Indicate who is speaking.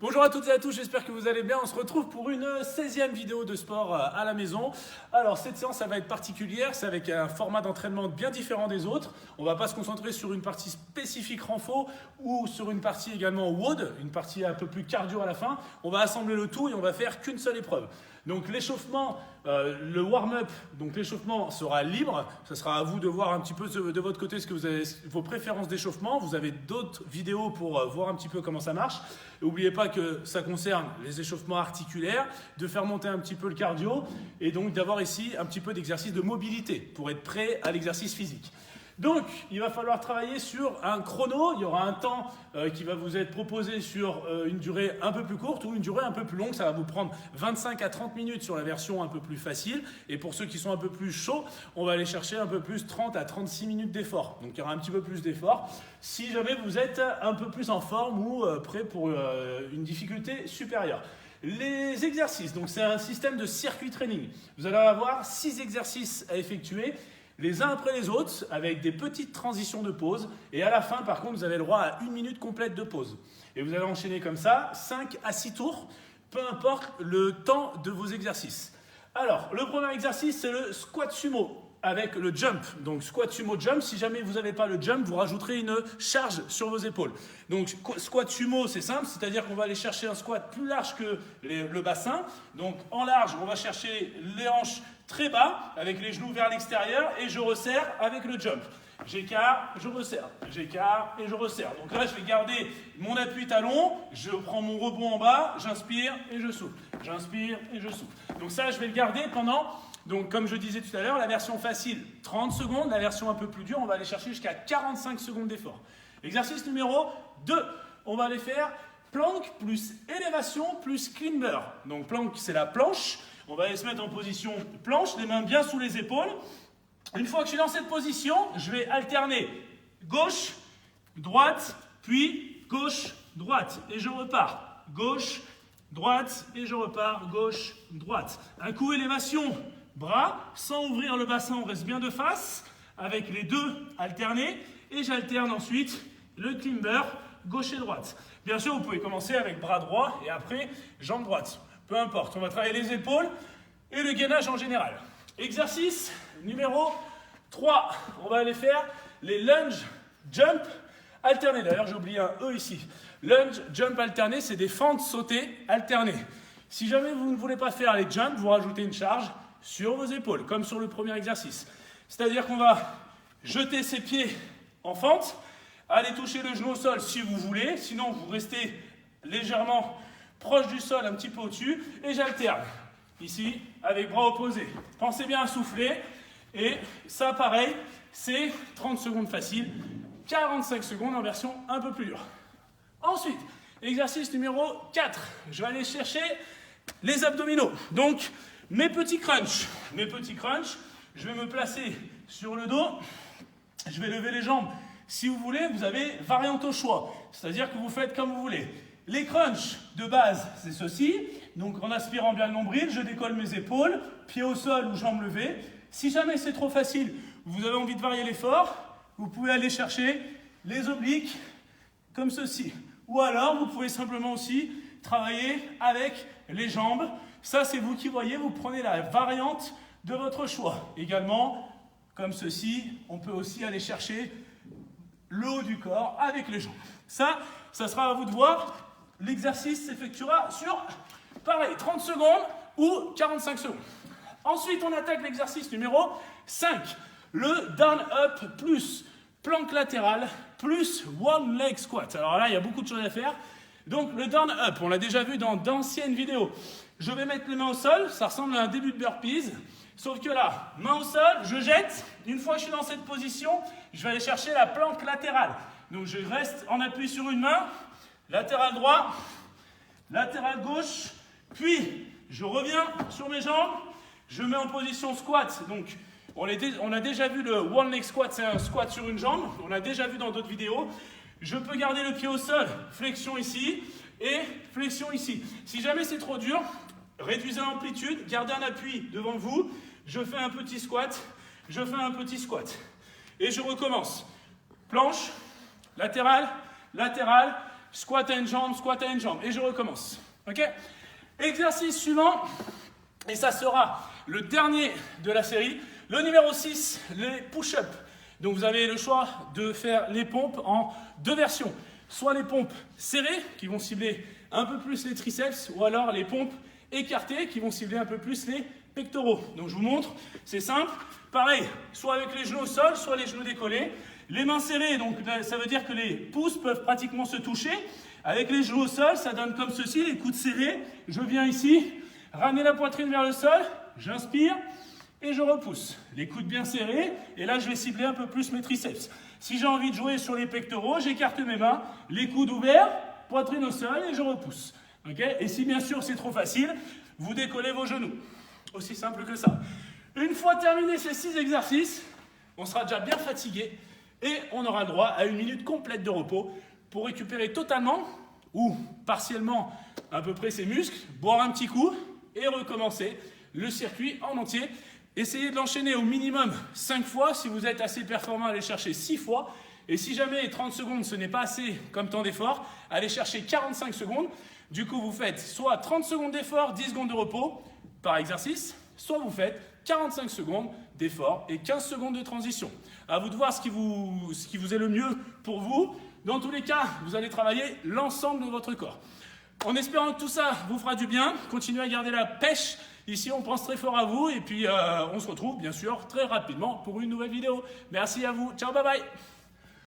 Speaker 1: Bonjour à toutes et à tous, j'espère que vous allez bien. On se retrouve pour une 16e vidéo de sport à la maison. Alors cette séance, ça va être particulière, c'est avec un format d'entraînement bien différent des autres. On ne va pas se concentrer sur une partie spécifique renfo ou sur une partie également WOD, une partie un peu plus cardio à la fin. On va assembler le tout et on va faire qu'une seule épreuve. Donc l'échauffement, le warm-up, donc l'échauffement sera libre. Ce sera à vous de voir un petit peu de votre côté ce que vous avez, vos préférences d'échauffement. Vous avez d'autres vidéos pour voir un petit peu comment ça marche. N'oubliez pas que ça concerne les échauffements articulaires, de faire monter un petit peu le cardio et donc d'avoir ici un petit peu d'exercice de mobilité pour être prêt à l'exercice physique. Donc, il va falloir travailler sur un chrono. Il y aura un temps qui va vous être proposé sur une durée un peu plus courte ou une durée un peu plus longue. Ça va vous prendre 25 à 30 minutes sur la version un peu plus facile. Et pour ceux qui sont un peu plus chauds, on va aller chercher un peu plus 30 à 36 minutes d'effort. Donc, il y aura un petit peu plus d'effort si jamais vous êtes un peu plus en forme ou prêt pour une difficulté supérieure. Les exercices, donc c'est un système de circuit training. Vous allez avoir 6 exercices à effectuer, les uns après les autres, avec des petites transitions de pause. Et à la fin, par contre, vous avez le droit à 1 minute complète de pause. Et vous allez enchaîner comme ça, 5 à 6 tours, peu importe le temps de vos exercices. Alors, le premier exercice, c'est le squat sumo avec le jump. Donc, squat sumo jump. Si jamais vous n'avez pas le jump, vous rajouterez une charge sur vos épaules. Donc, squat sumo, c'est simple, c'est-à-dire qu'on va aller chercher un squat plus large que le bassin. Donc, en large, on va chercher les hanches très bas, avec les genoux vers l'extérieur, et je resserre avec le jump. J'écarte, je resserre, j'écarte et je resserre. Donc là, je vais garder mon appui talon, je prends mon rebond en bas, j'inspire et je souffle. J'inspire et je souffle. Donc ça, je vais le garder pendant, donc comme je disais tout à l'heure, la version facile, 30 secondes. La version un peu plus dure, on va aller chercher jusqu'à 45 secondes d'effort. Exercice numéro 2, on va aller faire planque plus élévation plus climber. Donc planque, c'est la planche. On va aller se mettre en position planche, les mains bien sous les épaules. Une fois que je suis dans cette position, je vais alterner gauche, droite, puis gauche, droite. Et je repars. Gauche, droite, et je repars. Gauche, droite. Un coup élévation, bras, sans ouvrir le bassin, on reste bien de face, avec les deux alternés. Et j'alterne ensuite le climber, gauche et droite. Bien sûr, vous pouvez commencer avec bras droit et après jambe droite. Peu importe, on va travailler les épaules et le gainage en général. Exercice numéro 3, on va aller faire les lunge, jump, alternés. D'ailleurs, j'ai oublié un E ici. Lunge, jump alternés, c'est des fentes sautées alternées. Si jamais vous ne voulez pas faire les jumps, vous rajoutez une charge sur vos épaules, comme sur le premier exercice. C'est-à-dire qu'on va jeter ses pieds en fente, aller toucher le genou au sol si vous voulez, sinon vous restez légèrement proche du sol, un petit peu au-dessus, et j'alterne. Ici, avec bras opposés. Pensez bien à souffler, et ça, pareil, c'est 30 secondes facile, 45 secondes en version un peu plus dure. Ensuite, exercice numéro 4, je vais aller chercher les abdominaux. Donc, mes petits crunchs, je vais me placer sur le dos, je vais lever les jambes. Si vous voulez, vous avez variante au choix, c'est-à-dire que vous faites comme vous voulez. Les crunchs de base, c'est ceci. Donc en aspirant bien le nombril, je décolle mes épaules, pieds au sol ou jambes levées. Si jamais c'est trop facile, vous avez envie de varier l'effort, vous pouvez aller chercher les obliques comme ceci. Ou alors, vous pouvez simplement aussi travailler avec les jambes. Ça, c'est vous qui voyez, vous prenez la variante de votre choix. Également, comme ceci, on peut aussi aller chercher le haut du corps avec les jambes. Ça sera à vous de voir. L'exercice s'effectuera sur, pareil, 30 secondes ou 45 secondes. Ensuite, on attaque l'exercice numéro 5. Le down-up plus planque latérale plus one leg squat. Alors là, il y a beaucoup de choses à faire. Donc, le down-up, on l'a déjà vu dans d'anciennes vidéos. Je vais mettre les mains au sol. Ça ressemble à un début de burpees. Sauf que là, main au sol, je jette. Une fois que je suis dans cette position, je vais aller chercher la planque latérale. Donc, je reste en appui sur une main. Latéral droit, latéral gauche, puis je reviens sur mes jambes, je mets en position squat. Donc, on a déjà vu le one leg squat, c'est un squat sur une jambe, on l'a déjà vu dans d'autres vidéos. Je peux garder le pied au sol, flexion ici et flexion ici. Si jamais c'est trop dur, réduisez l'amplitude, gardez un appui devant vous, je fais un petit squat, je fais un petit squat. Et je recommence. Planche, latérale, latérale, squat à une jambe, et je recommence. Ok? Exercice suivant, et ça sera le dernier de la série, le numéro 6, les push-ups. Donc vous avez le choix de faire les pompes en deux versions. Soit les pompes serrées, qui vont cibler un peu plus les triceps, ou alors les pompes écartées, qui vont cibler un peu plus les pectoraux. Donc je vous montre, c'est simple. Pareil, soit avec les genoux au sol, soit les genoux décollés. Les mains serrées, donc ça veut dire que les pouces peuvent pratiquement se toucher. Avec les genoux au sol, ça donne comme ceci, les coudes serrés. Je viens ici, ramener la poitrine vers le sol, j'inspire et je repousse. Les coudes bien serrés, et là je vais cibler un peu plus mes triceps. Si j'ai envie de jouer sur les pectoraux, j'écarte mes mains, les coudes ouverts, poitrine au sol et je repousse. Okay? Et si bien sûr c'est trop facile, vous décollez vos genoux. Aussi simple que ça. Une fois terminé ces 6 exercices, on sera déjà bien fatigué et on aura le droit à une minute complète de repos pour récupérer totalement ou partiellement à peu près ses muscles, boire un petit coup et recommencer le circuit en entier. Essayez de l'enchaîner au minimum 5 fois. Si vous êtes assez performant, allez chercher 6 fois. Et si jamais 30 secondes, ce n'est pas assez comme temps d'effort, allez chercher 45 secondes. Du coup, vous faites soit 30 secondes d'effort, 10 secondes de repos par exercice, soit vous faites 45 secondes d'effort et 15 secondes de transition. À vous de voir ce qui vous est le mieux pour vous. Dans tous les cas, vous allez travailler l'ensemble de votre corps. En espérant que tout ça vous fera du bien, continuez à garder la pêche. Ici, on pense très fort à vous et puis on se retrouve bien sûr très rapidement pour une nouvelle vidéo. Merci à vous. Ciao, bye bye.